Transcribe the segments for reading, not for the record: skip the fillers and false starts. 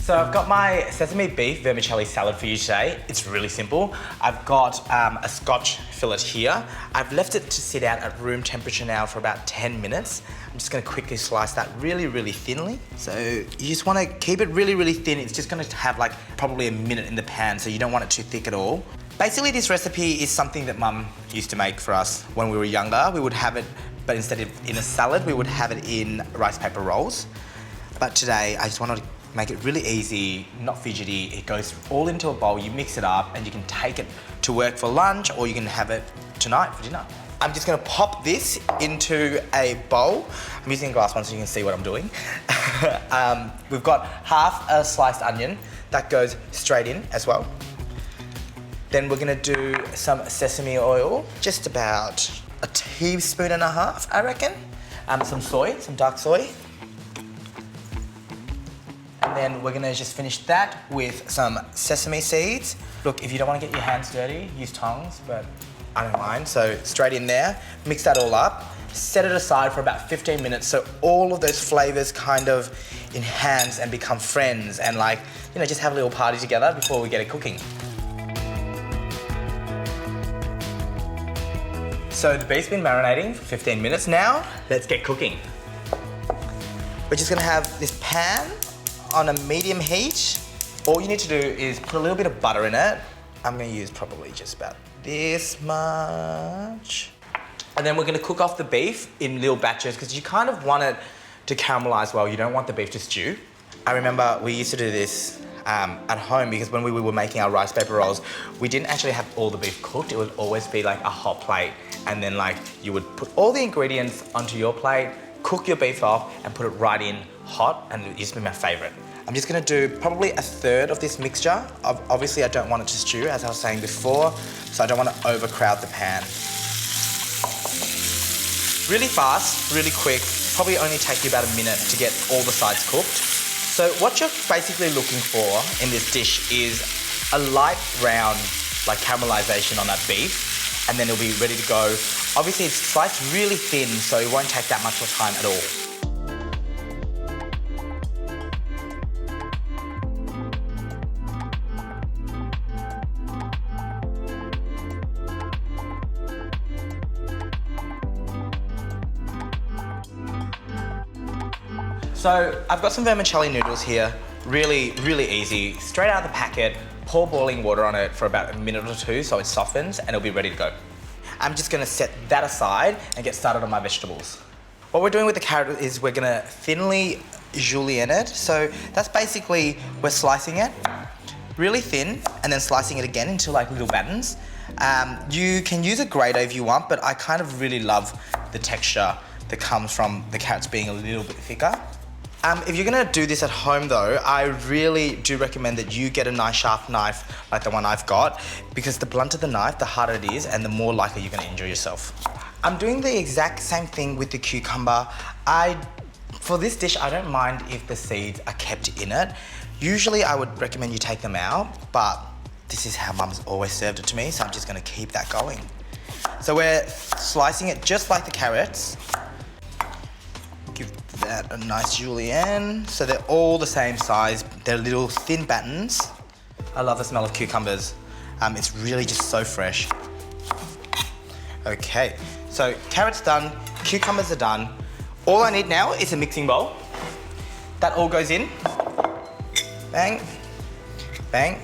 So I've got my sesame beef vermicelli salad for you today. It's really simple. I've got a Scotch fillet here. I've left it to sit out at room temperature now for about 10 minutes. I'm just gonna quickly slice that really, really thinly. So you just wanna keep it really, really thin. It's just gonna have like probably a minute in the pan, so you don't want it too thick at all. Basically, this recipe is something that Mum used to make for us when we were younger. We would have it, but instead of in a salad, we would have it in rice paper rolls. But today, I just wanted to make it really easy, not fidgety. It goes all into a bowl, you mix it up, and you can take it to work for lunch, or you can have it tonight for dinner. I'm just gonna pop this into a bowl. I'm using a glass one so you can see what I'm doing. We've got half a sliced onion that goes straight in as well. Then we're gonna do some sesame oil, just about a teaspoon and a half, I reckon. Some soy, some dark soy. And then we're gonna just finish that with some sesame seeds. Look, if you don't wanna get your hands dirty, use tongs, but I don't mind. So straight in there, mix that all up, set it aside for about 15 minutes so all of those flavors kind of enhance and become friends and like, you know, just have a little party together before we get it cooking. So the beef's been marinating for 15 minutes now. Let's get cooking. We're just gonna have this pan on a medium heat. All you need to do is put a little bit of butter in it. I'm gonna use probably just about this much. And then we're gonna cook off the beef in little batches because you kind of want it to caramelize well. You don't want the beef to stew. I remember we used to do this at home because when we were making our rice paper rolls, we didn't actually have all the beef cooked. It would always be like a hot plate. And then like you would put all the ingredients onto your plate, cook your beef off and put it right in hot, and it used to be my favorite. I'm just gonna do probably a third of this mixture. Obviously I don't want it to stew, as I was saying before, so I don't want to overcrowd the pan. Really fast, really quick, probably only take you about a minute to get all the sides cooked. So what you're basically looking for in this dish is a light brown, like caramelization on that beef, and then it'll be ready to go. Obviously it's sliced really thin, so it won't take that much more time at all. So I've got some vermicelli noodles here, really, really easy. Straight out of the packet, pour boiling water on it for about a minute or two so it softens and it'll be ready to go. I'm just gonna set that aside and get started on my vegetables. What we're doing with the carrot is we're gonna thinly julienne it. So that's basically, we're slicing it really thin and then slicing it again into like little battens. You can use a grater if you want, but I kind of really love the texture that comes from the carrots being a little bit thicker. If you're gonna do this at home though, I really do recommend that you get a nice sharp knife like the one I've got, because the blunter the knife, the harder it is and the more likely you're gonna injure yourself. I'm doing the exact same thing with the cucumber. For this dish, I don't mind if the seeds are kept in it. Usually I would recommend you take them out, but this is how Mum's always served it to me, so I'm just gonna keep that going. So we're slicing it just like the carrots. Give that a nice julienne, so they're all the same size. They're little thin battens. I love the smell of cucumbers. It's really just so fresh. Okay, so carrots done, cucumbers are done. All I need now is a mixing bowl. That all goes in. Bang, bang.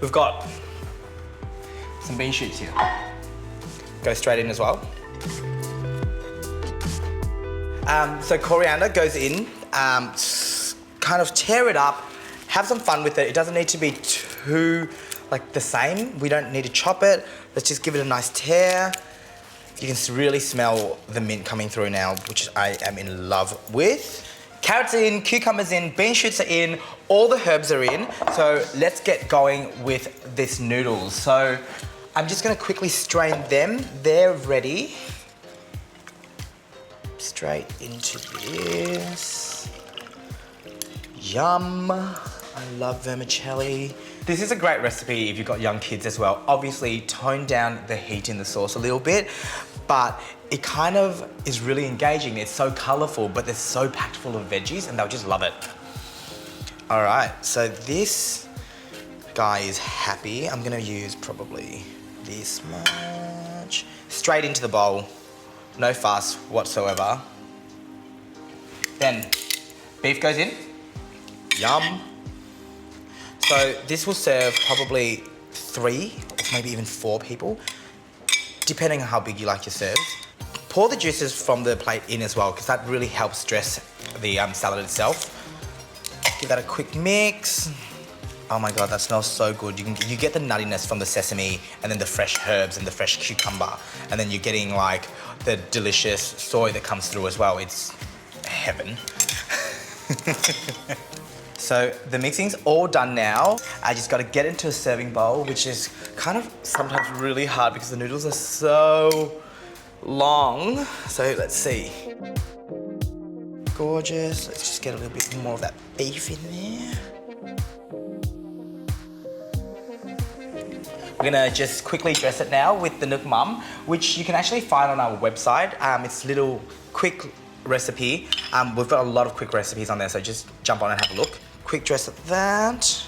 We've got some bean shoots here. Go straight in as well. So coriander goes in, kind of tear it up, have some fun with it. It doesn't need to be too like the same. We don't need to chop it. Let's just give it a nice tear. You can really smell the mint coming through now, which I am in love with. Carrots are in, cucumbers in, bean shoots are in, all the herbs are in. So let's get going with this noodles. So I'm just gonna quickly strain them. They're ready. Straight into this. Yum. I love vermicelli. This is a great recipe if you've got young kids as well. Obviously, tone down the heat in the sauce a little bit, but it kind of is really engaging. It's so colorful, but they're so packed full of veggies and they'll just love it. All right, so this guy is happy. I'm gonna use probably this much. Straight into the bowl, no fuss whatsoever. Then beef goes in, yum. So this will serve probably 3 or maybe even 4 people, depending on how big you like your serves. Pour the juices from the plate in as well, because that really helps dress the salad itself. Give that a quick mix. Oh my God, that smells so good. You get the nuttiness from the sesame and then the fresh herbs and the fresh cucumber. And then you're getting like the delicious soy that comes through as well. It's heaven. So the mixing's all done now. I just gotta get into a serving bowl, which is kind of sometimes really hard because the noodles are so long. So let's see. Gorgeous. Let's just get a little bit more of that beef in there. We're gonna just quickly dress it now with the Nook Mum, which you can actually find on our website. It's a little quick recipe. We've got a lot of quick recipes on there, so just jump on and have a look. Quick dress of that.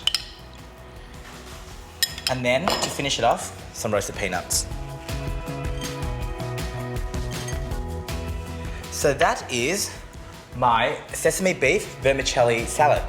And then to finish it off, some roasted peanuts. So that is my sesame beef vermicelli salad.